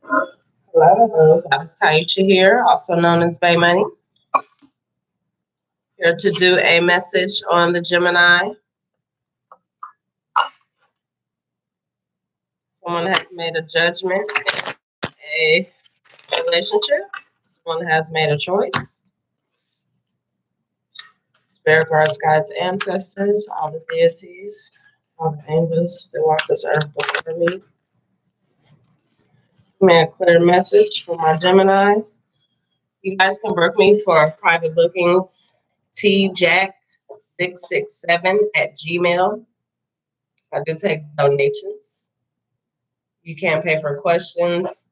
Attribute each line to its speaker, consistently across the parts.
Speaker 1: Hello, that is Taisha here, also known as Bay Money, here to do a message on the Gemini. Someone has made a judgment in a relationship. Someone has made a choice. Spirit guides, guides, ancestors, all the deities, all the angels that walk this earth before me. May a clear message for my Geminis. You guys can book me for private bookings. tjack667 at Gmail. I do take donations. You can pay for questions.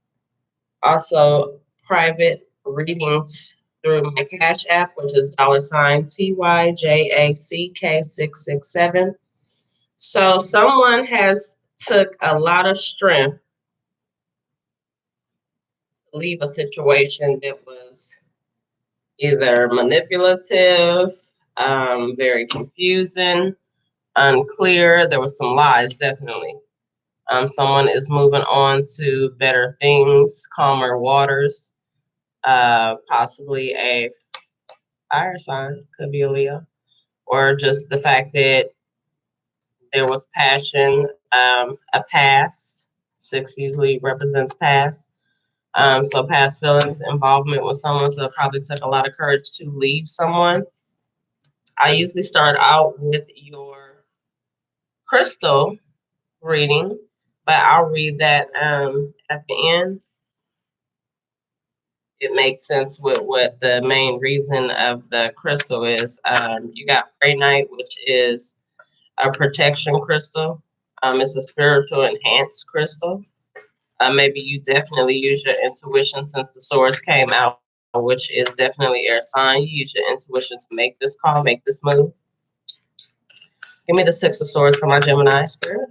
Speaker 1: Also, private readings through my Cash App, which is $TYJACK667. So someone has took a lot of strength to leave a situation that was either manipulative, very confusing, unclear. There was some lies, definitely. Someone is moving on to better things, calmer waters, possibly a fire sign, could be a Leo, or just the fact that there was passion, a past. Six usually represents past. So past feelings, involvement with someone, so it probably took a lot of courage to leave someone. I usually start out with your crystal reading, but I'll read that at the end. It makes sense with what the main reason of the crystal is. You got Night, which is a protection crystal. It's a spiritual enhanced crystal. Maybe you definitely use your intuition since the swords came out, which is definitely air sign. You use your intuition to make this call, make this move. Give me the Six of Swords for my Gemini spirit.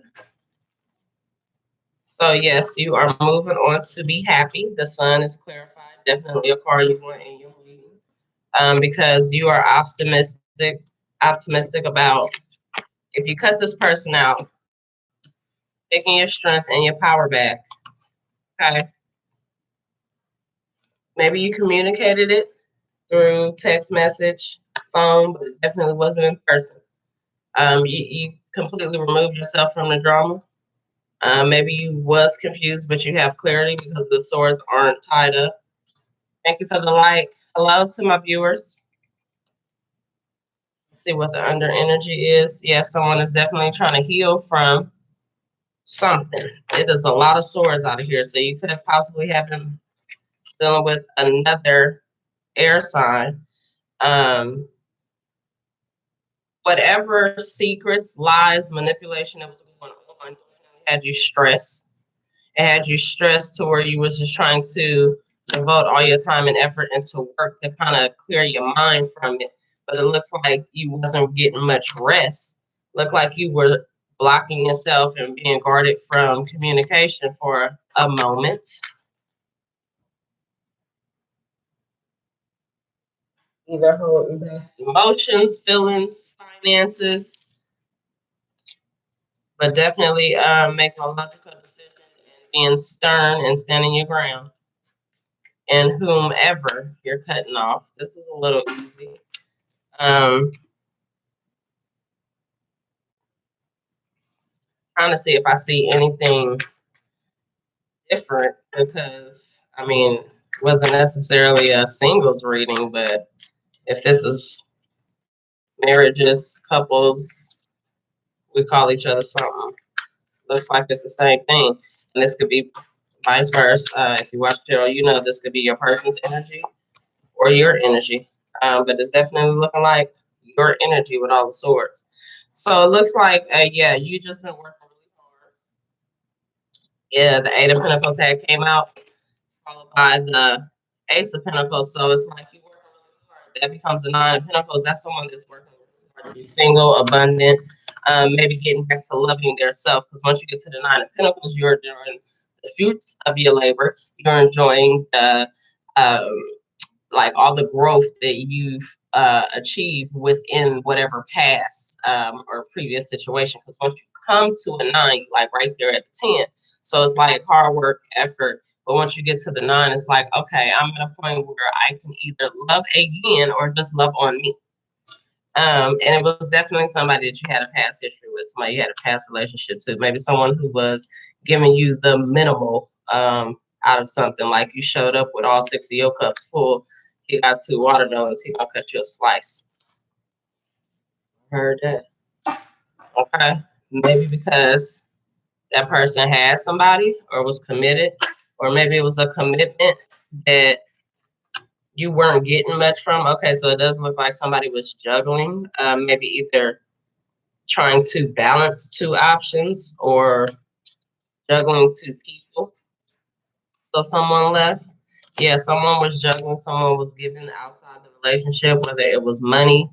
Speaker 1: So yes, you are moving on to be happy. The sun is clarified. Definitely a card you want in your reading. Because you are optimistic about if you cut this person out, taking your strength and your power back. Okay. Maybe you communicated it through text message, phone, but it definitely wasn't in person. You completely removed yourself from the drama. Maybe you was confused, but you have clarity because the swords aren't tied up. Thank you for the like. Hello to my viewers. Let's see what the under energy is. Yes, someone is definitely trying to heal from something. It is a lot of swords out of here. So you could have possibly have been dealing with another air sign. Whatever secrets, lies, manipulation that was going on had you stressed. It had you stressed to where you was just trying to devote all your time and effort into work to kind of clear your mind from it. But it looks like you wasn't getting much rest. Looked like you were blocking yourself and being guarded from communication for a moment. Either holding back emotions, feelings, finances, but definitely making a logical decision and being stern and standing your ground. And whomever you're cutting off, this is a little easy. Trying to see if I see anything different because I mean, it wasn't necessarily a singles reading, but if this is marriages, couples, we call each other something. Looks like it's the same thing. And this could be vice versa. If you watch tarot, you know this could be your person's energy or your energy. But it's definitely looking like your energy with all the swords. So it looks like, yeah, you just been working really hard. Yeah, the Eight of Pentacles had came out, followed by the Ace of Pentacles. So it's like you working really hard. That becomes the Nine of Pentacles. That's someone that's working really hard. Single, abundant, maybe getting back to loving their self. Because once you get to the Nine of Pentacles, you're doing the fruits of your labor. You're enjoying the like all the growth that you've achieved within whatever past or previous situation. Because once you come to a nine, you like right there at the 10. So it's like hard work, effort, But once you get to the 9, it's like, okay, I'm at a point where I can either love again or just love on me. And it was definitely somebody that you had a past history with, somebody you had a past relationship to, maybe someone who was giving you the minimal out of something. Like you showed up with all 6 of your cups full, he got 2 watermelons, he gonna cut you a slice. Heard that. Okay. Maybe because that person had somebody or was committed, or maybe it was a commitment that you weren't getting much from. Okay, so it does look like somebody was juggling, maybe either trying to balance 2 options or juggling 2 people. So someone left. Yeah, someone was juggling, someone was giving outside the relationship, whether it was money,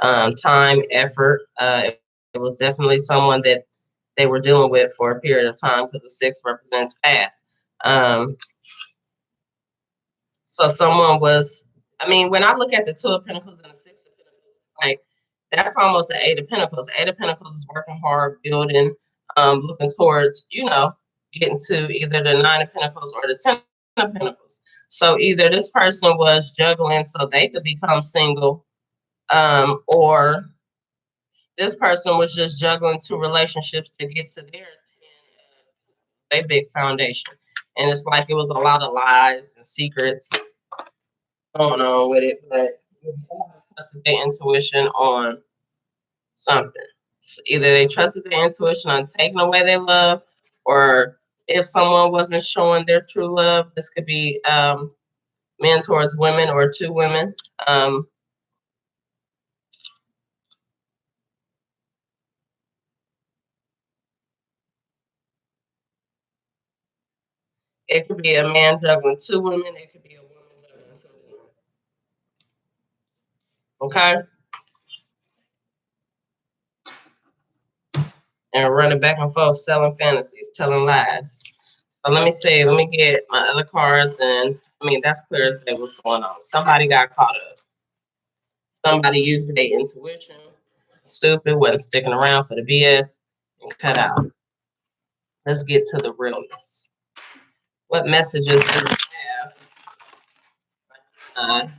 Speaker 1: time, effort. It was definitely someone that they were dealing with for a period of time because the 6 represents past. Um, so someone was, I mean, when I look at the 2 of Pentacles and the 6 of Pentacles, like that's almost an 8 of Pentacles. 8 of Pentacles is working hard, building, looking towards, getting to either the 9 of Pentacles or the 10 of Pentacles. So either this person was juggling so they could become single, or this person was just juggling 2 relationships to get to their big foundation. And it's like it was a lot of lies and secrets going on with it, but trusted their intuition on something. So either they trusted their intuition on taking away their love, or if someone wasn't showing their true love, this could be men towards women or 2 women. It could be a man juggling 2 women. It could be a woman juggling 2 women. Okay? And running back and forth, selling fantasies, telling lies. So let me see. Let me get my other cards, and I mean that's clear as day what's going on. Somebody got caught up. Somebody used their intuition. Stupid, wasn't sticking around for the BS, and cut out. Let's get to the realness. What messages do we have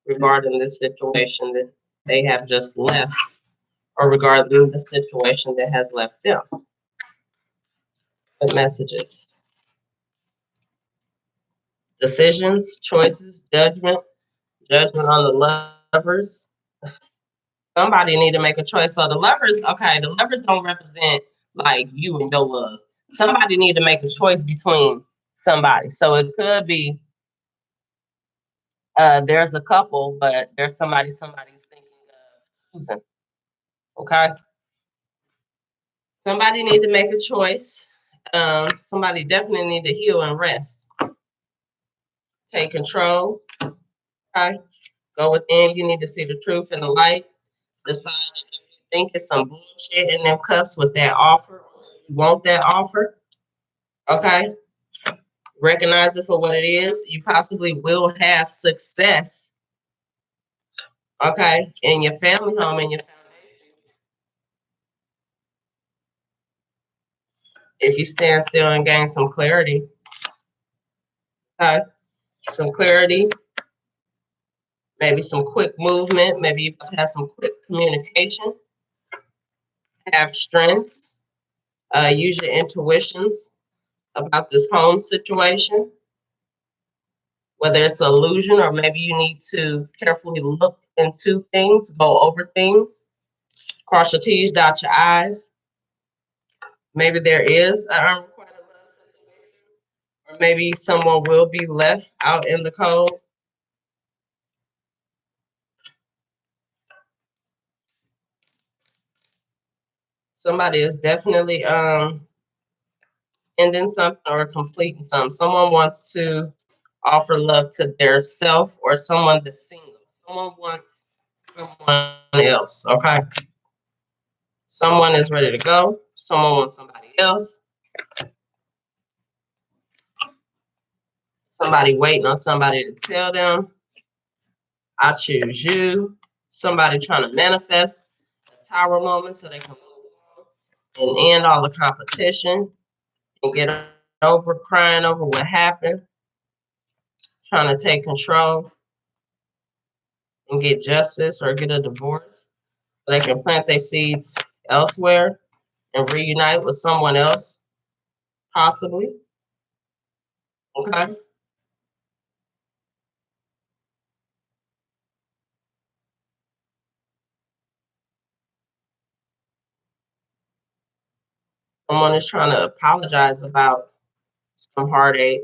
Speaker 1: regarding this situation that they have just left, or regarding the situation that has left them? What messages? Decisions, choices, judgment on the lovers. Somebody need to make a choice. So the lovers, okay, the lovers don't represent like you and your love. Somebody need to make a choice between somebody. So it could be there's a couple, but there's somebody's thinking of choosing. Okay. Somebody need to make a choice. Somebody definitely need to heal and rest. Take control. Okay. Go within. You need to see the truth and the light. Decide if you think it's some bullshit in them cups with that offer, or if you want that offer. Okay. Recognize it for what it is. You possibly will have success. Okay. In your family home, in your foundation. If you stand still and gain some clarity. Okay. Some clarity. Maybe some quick movement. Maybe you have some quick communication. Have strength. Use your intuitions about this home situation. Whether it's an illusion or maybe you need to carefully look into things, go over things, cross your T's, dot your I's. Maybe there is an unrequited love situation, or maybe someone will be left out in the cold. Somebody is definitely ending something or completing something. Someone wants to offer love to their self, or someone that's single. Someone wants someone else, okay? Someone is ready to go. Someone wants somebody else. Somebody waiting on somebody to tell them, I choose you. Somebody trying to manifest a tower moment so they can move on and end all the competition and get over crying over what happened, trying to take control and get justice or get a divorce. So they can plant their seeds elsewhere and reunite with someone else, possibly. Okay. Someone is trying to apologize about some heartache,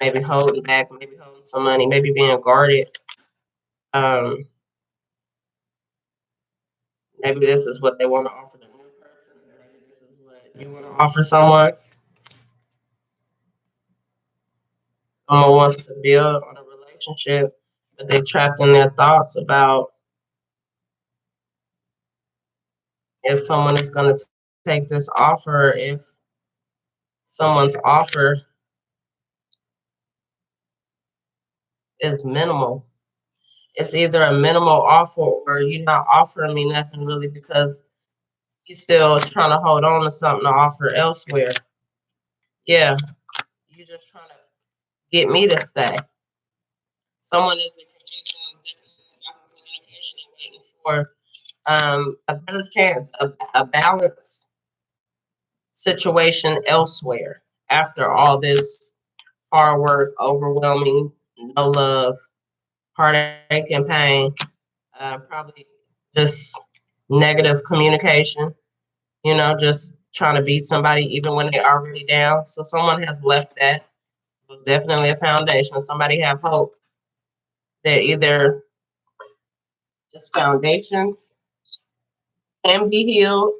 Speaker 1: maybe holding back, maybe holding some money, maybe being guarded. Um, Maybe this is what they want to offer the new person. Maybe this is what you want to offer someone. Someone wants to build on a relationship, but they're trapped in their thoughts about if someone is going to take this offer, if someone's offer is minimal. It's either a minimal offer or you're not offering me nothing really because you're still trying to hold on to something to offer elsewhere. Yeah, you're just trying to get me to stay. Someone isn't producing is definitely about communication and waiting for a better chance, a balanced situation elsewhere after all this hard work, overwhelming, no love, heartache and pain, probably just negative communication, just trying to beat somebody even when they're already down. So someone has left that. It was definitely a foundation. Somebody have hope that either this foundation can be healed,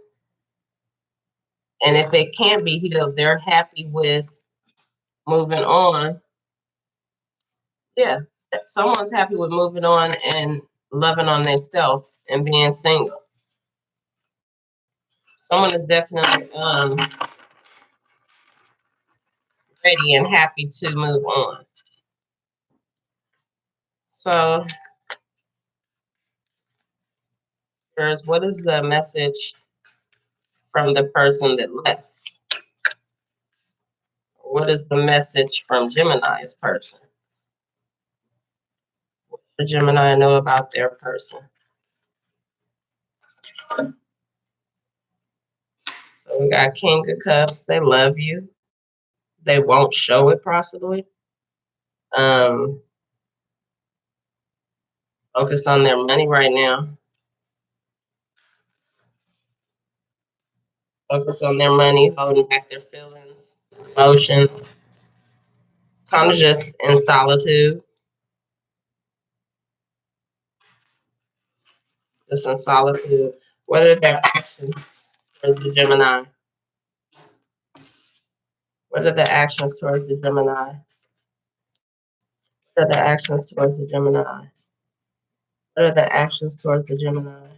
Speaker 1: and if it can't be healed, they're happy with moving on. Yeah, someone's happy with moving on and loving on themselves and being single. Someone is definitely ready and happy to move on. So, first, what is the message from the person that left? What is the message from Gemini's person? What does Gemini know about their person? So we got King of Cups. They love you. They won't show it possibly. Um, Focused on their money right now. Focused on their money, holding back their feelings, emotions. Kind of just in solitude. Just in solitude. What are their actions towards the Gemini? What are the actions towards the Gemini? What are the actions towards the Gemini? What are the actions towards the Gemini?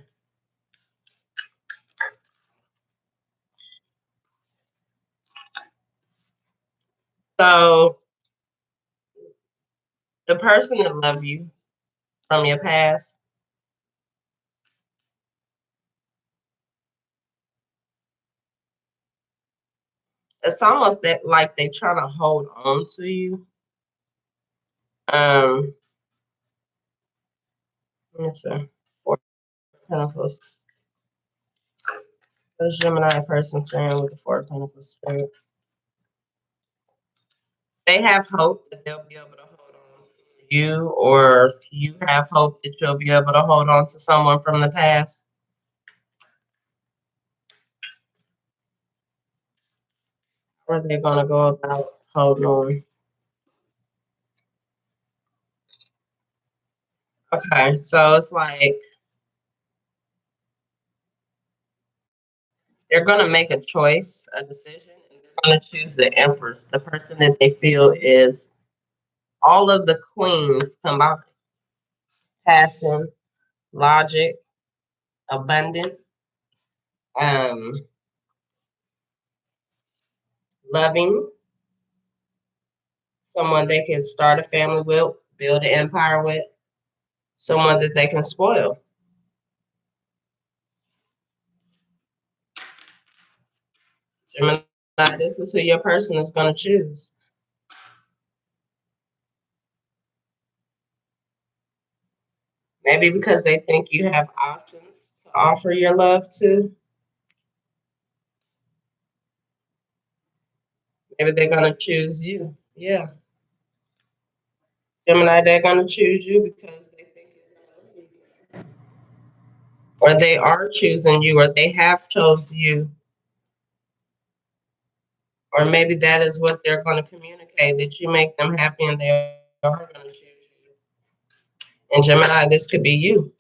Speaker 1: So the person that loved you from your past, it's almost that like they trying to hold on to you. Um, Let me see. Four of Pentacles. What is Gemini person saying with the Four of Pentacles spirit? They have hope that they'll be able to hold on to you, or you have hope that you'll be able to hold on to someone from the past. Or are they going to go about holding on? Okay, so it's like they're going to make a choice, a decision, and they're going to choose the Empress, the person that they feel is all of the queens combined: passion, logic, abundance, um, loving, someone they can start a family with, build an empire with, someone that they can spoil. Gemini This is who your person is going to choose. Maybe because they think you have options to offer your love to. Maybe they're going to choose you. Yeah. Gemini, they're going to choose you because they think you're going to, or they are choosing you, or they have chose you, or maybe that is what they're going to communicate, that you make them happy and they are going to choose you. And Gemini, this could be you.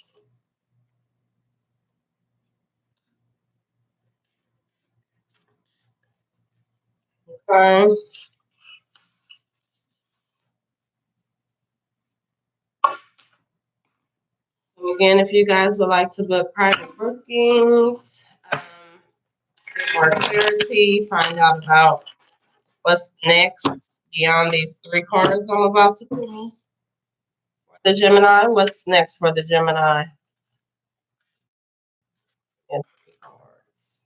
Speaker 1: Okay. So again, if you guys would like to book private bookings, get more clarity, find out about what's next beyond these 3 cards I'm about to pull. The Gemini, what's next for the Gemini? And 3 cards.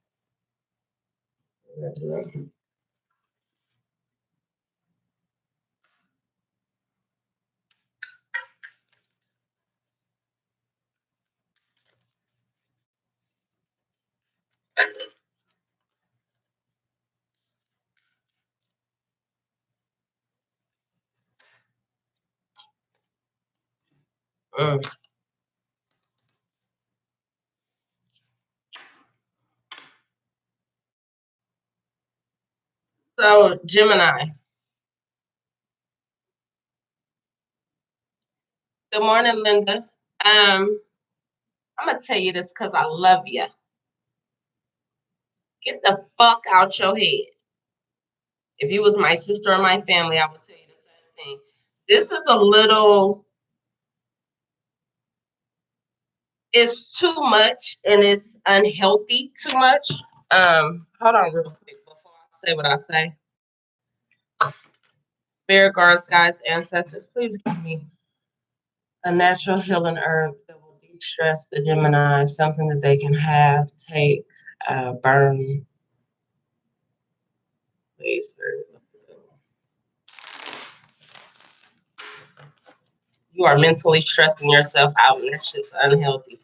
Speaker 1: So, Gemini. Good morning, Linda. I'm gonna tell you this because I love you. Get the fuck out your head. If you was my sister or my family, I would tell you the same thing. This is a little, it's too much and it's unhealthy too much. Hold on real quick before I say what I say. Spirit guards, guides, ancestors, please give me a natural healing herb that will de-stress the Gemini, something that they can have, take, burn. Please, you are mentally stressing yourself out, and that shit's unhealthy.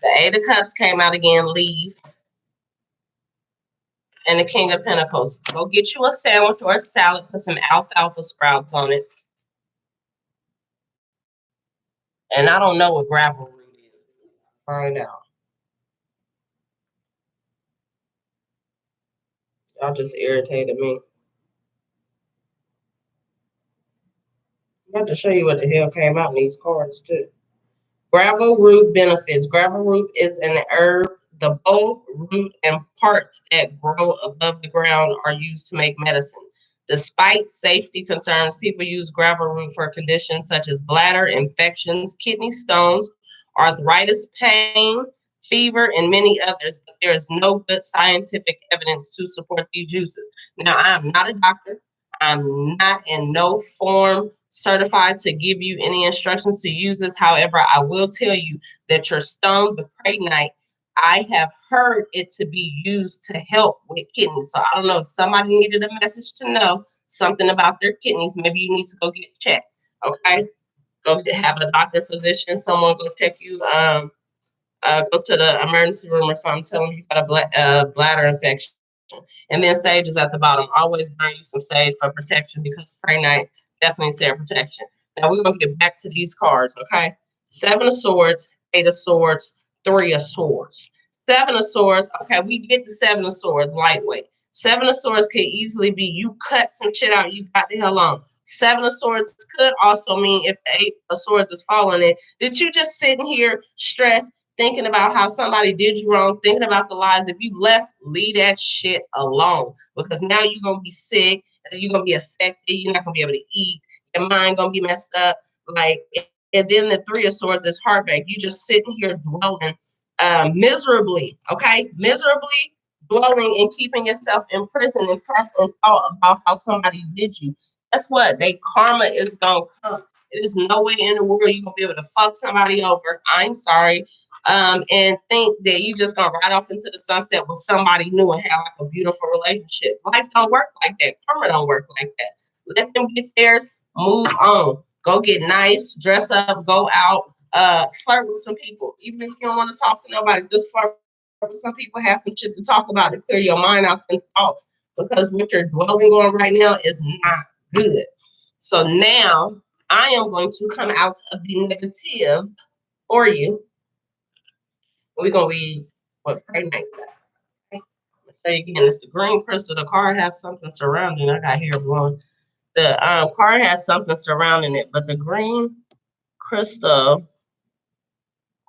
Speaker 1: The 8 of Cups came out again, leave. And the King of Pentacles. Go get you a sandwich or a salad, put some alfalfa sprouts on it. And I don't know what gravel root is. Find out. Y'all just irritated me. I'm about to show you what the hell came out in these cards, too. Gravel root benefits. Gravel root is an herb. The bulb, root, and parts that grow above the ground are used to make medicine. Despite safety concerns, people use gravel root for conditions such as bladder infections, kidney stones, arthritis, pain, fever, and many others. But there is no good scientific evidence to support these uses. Now, I am not a doctor. I'm not in no form certified to give you any instructions to use this. However, I will tell you that your stone, the pregnite, I have heard it to be used to help with kidneys. So I don't know if somebody needed a message to know something about their kidneys. Maybe you need to go get checked. Okay, go have a doctor, physician, someone go check you. Go to the emergency room or something. Tell them you got a bladder infection. And then sage is at the bottom. Always burn you some sage for protection because pregnant definitely said protection. Now we're gonna get back to these cards, okay? 7 of Swords, 8 of Swords, 3 of Swords. 7 of Swords, okay, we get the 7 of Swords lightweight. 7 of Swords could easily be you cut some shit out, you got the hell on. 7 of Swords could also mean if the 8 of Swords is following it, did you just sitting here stressed, thinking about how somebody did you wrong, thinking about the lies. If you left, leave that shit alone because now you're going to be sick, you're going to be affected, you're not going to be able to eat, your mind going to be messed up. Like, and then the 3 of Swords is heartbreak. You just sitting here dwelling miserably, okay? Miserably dwelling and keeping yourself in prison and thought about how somebody did you. Guess what? They karma is going to come. There's no way in the world you're gonna be able to fuck somebody over. I'm sorry. And think that you just gonna ride off into the sunset with somebody new and have like a beautiful relationship. Life don't work like that. Karma don't work like that. Let them get there, move on. Go get nice, dress up, go out, flirt with some people. Even if you don't want to talk to nobody, just flirt with some people, have some shit to talk about to clear your mind out and thoughts. Because what you're dwelling on right now is not good. So now I am going to come out of the negative for you. We're gonna read what Pray Night said. Okay? I'm gonna show you again. It's the green crystal. The card has something surrounding it. I got hair blowing. The card has something surrounding it, but the green crystal,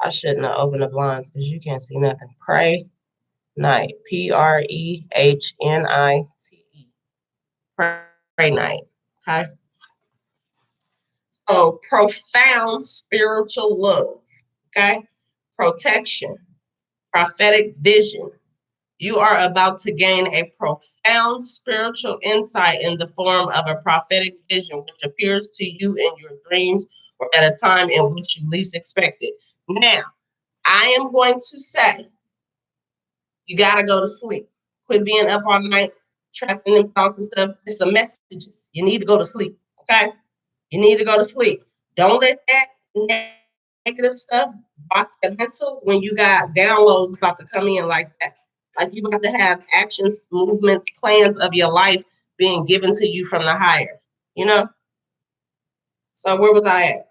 Speaker 1: I shouldn't have opened the blinds because you can't see nothing. Pray Night. Prehnite. Pray Night. Okay. So profound spiritual love. Okay. Protection. Prophetic vision. You are about to gain a profound spiritual insight in the form of a prophetic vision, which appears to you in your dreams or at a time in which you least expect it. Now, I am going to say, you got to go to sleep. Quit being up all night, trapped in them thoughts and stuff. It's some messages. You need to go to sleep, okay? You need to go to sleep. Don't let that negative stuff block your mental when you got downloads about to come in like that. Like you about to have actions, movements, plans of your life being given to you from the higher, you know? So where was I at?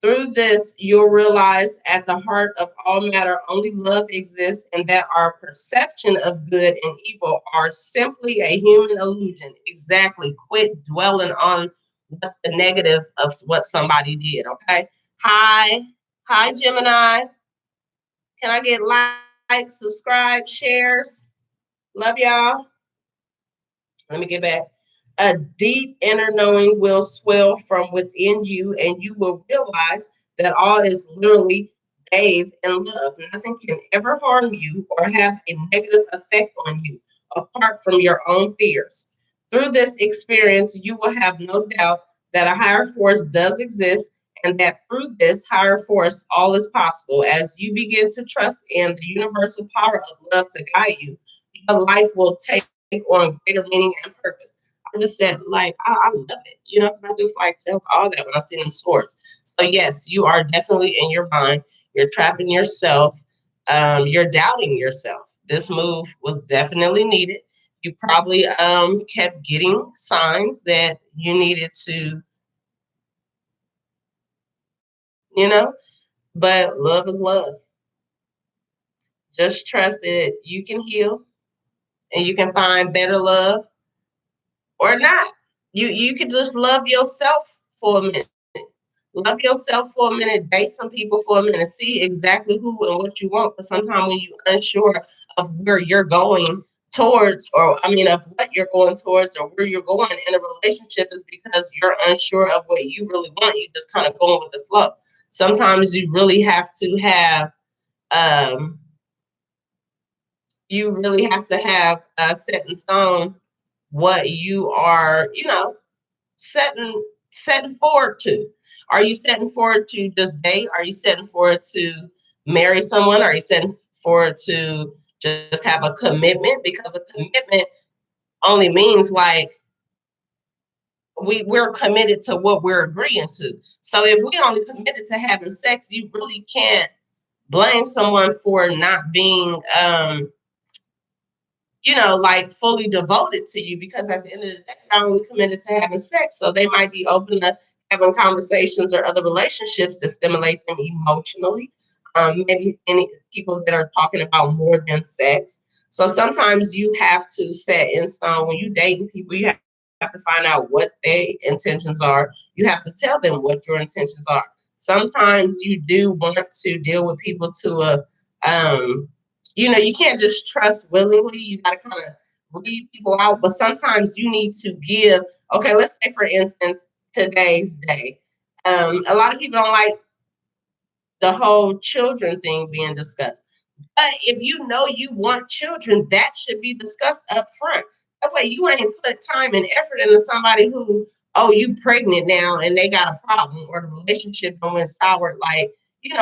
Speaker 1: Through this, you'll realize at the heart of all matter only love exists, and that our perception of good and evil are simply a human illusion. Exactly. Quit dwelling on what the negative of what somebody did, okay? Hi. Hi, Gemini. Can I get likes, subscribe, shares? Love y'all. Let me get back. A deep inner knowing will swell from within you, and you will realize that all is literally bathed in love. Nothing can ever harm you or have a negative effect on you apart from your own fears. Through this experience, you will have no doubt that a higher force does exist, and that through this higher force, all is possible. As you begin to trust in the universal power of love to guide you, your life will take on greater meaning and purpose. I just said, like, I love it, you know, because I just like felt all that when I see them swords. So yes, you are definitely in your mind. You're trapping yourself. You're doubting yourself. This move was definitely needed. You probably kept getting signs that you needed to, you know, but love is love. Just trust that you can heal and you can find better love or not. You can just love yourself for a minute. Love yourself for a minute. Date some people for a minute. See exactly who and what you want. But sometimes when you're unsure of where you're going towards, or I mean, of what you're going towards, or where you're going in a relationship, is because you're unsure of what you really want. You just kind of going with the flow. Sometimes you really have to have, um, set in stone what you are, you know, setting forward to. Are you setting forward to just date? Are you setting forward to marry someone? Are you setting forward to just have a commitment? Because a commitment only means like we're committed to what we're agreeing to. So if we only committed to having sex, you really can't blame someone for not being you know, like fully devoted to you, because at the end of the day, they're only committed to having sex. So they might be open to having conversations or other relationships that stimulate them emotionally. Maybe any people that are talking about more than sex. So sometimes you have to set in stone when you dating people, you have to find out what their intentions are. You have to tell them what your intentions are. Sometimes you do want to deal with people to a you know, you can't just trust willingly. You got to kind of read people out. But sometimes you need to give, okay, let's say, for instance, today's day. A lot of people don't like the whole children thing being discussed. But if you know you want children, that should be discussed up front. That way you ain't put time and effort into somebody who, oh, you pregnant now and they got a problem, or the relationship went sour, like,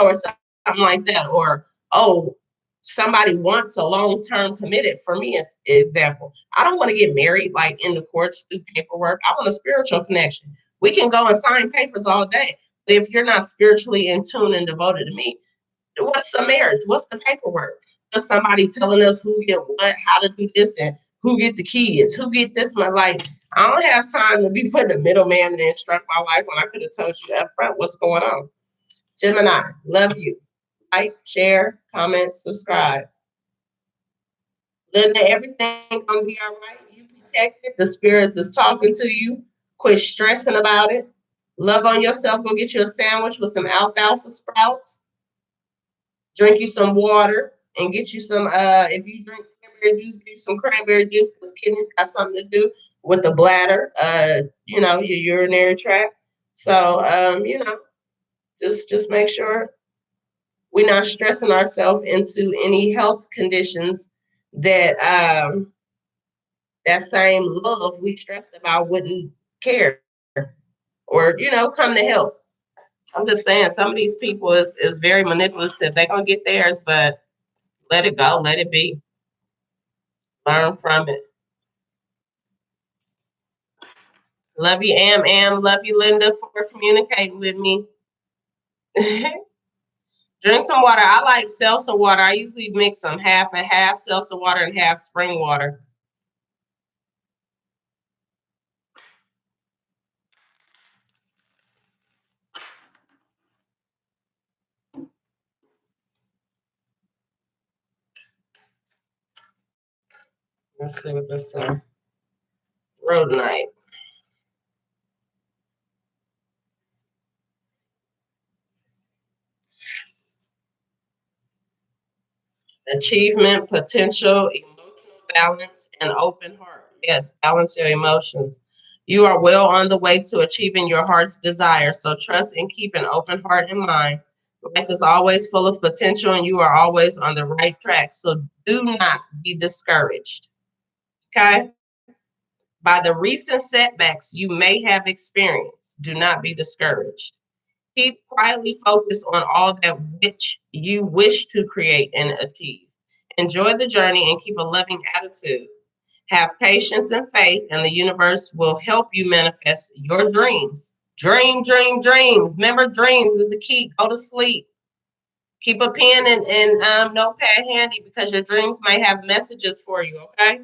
Speaker 1: or something like that. Or, oh, somebody wants a long-term committed. For me, as example, I don't want to get married like in the courts through paperwork. I want a spiritual connection. We can go and sign papers all day. But if you're not spiritually in tune and devoted to me, what's a marriage? What's the paperwork? Just somebody telling us who get what, how to do this, and who get the kids, who get this. My like, I don't have time to be putting a middleman and instruct my wife when I could have told you up front what's going on. Gemini, love you. Like, share, comment, subscribe. Linda, everything gonna be all right. You protected. The spirits is talking to you. Quit stressing about it. Love on yourself. Go get you a sandwich with some alfalfa sprouts. Drink you some water and get you some, if you drink cranberry juice, get you some cranberry juice, because kidneys got something to do with the bladder, your urinary tract. So, just make sure we're not stressing ourselves into any health conditions that that same love we stressed about wouldn't care, or, come to health. I'm just saying, some of these people is very manipulative. They're going to get theirs, but let it go, let it be. Learn from it. Love you, Am. Love you, Linda, for communicating with me. Drink some water. I like seltzer water. I usually mix them half and half seltzer water and half spring water. Let's see what this is. Road night. Achievement, potential, emotional balance, and open heart. Yes, balance your emotions. You are well on the way to achieving your heart's desire. So trust and keep an open heart and mind. Life is always full of potential, and you are always on the right track. So do not be discouraged. Okay? By the recent setbacks you may have experienced, do not be discouraged. Keep quietly focused on all that which you wish to create and achieve. Enjoy the journey and keep a loving attitude. Have patience and faith, and the universe will help you manifest your dreams. Dreams. Remember, dreams is the key. Go to sleep. Keep a pen and notepad handy, because your dreams may have messages for you, okay?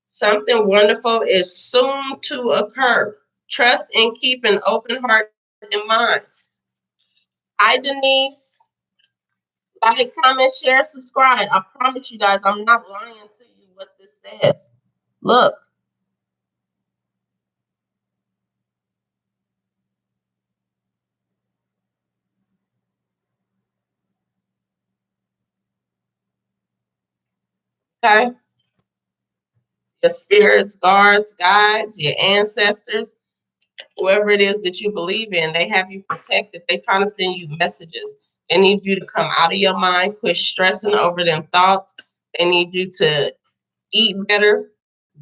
Speaker 1: Something wonderful is soon to occur. Trust and keep an open heart and mind. Hi, Denise. Like, comment, share, subscribe. I promise you guys, I'm not lying to you what this says. Look. Okay. Your spirits, guards, guides, your ancestors, whoever it is that you believe in, they have you protected. They're trying to send you messages. They need you to come out of your mind, quit stressing over them thoughts. They need you to eat better,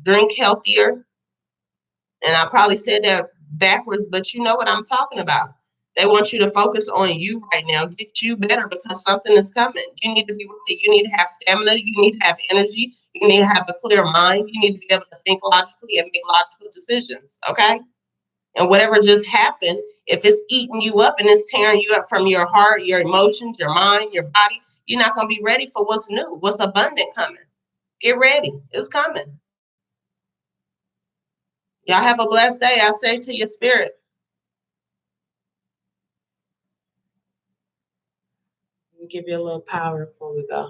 Speaker 1: drink healthier. And I probably said that backwards, but you know what I'm talking about. They want you to focus on you right now, get you better, because something is coming. You need to be with it. You need to have stamina. You need to have energy. You need to have a clear mind. You need to be able to think logically and make logical decisions. Okay. And whatever just happened, if it's eating you up and it's tearing you up from your heart, your emotions, your mind, your body, you're not going to be ready for what's new, what's abundant coming. Get ready. It's coming. Y'all have a blessed day. I say to your spirit. Let me give you a little power before we go.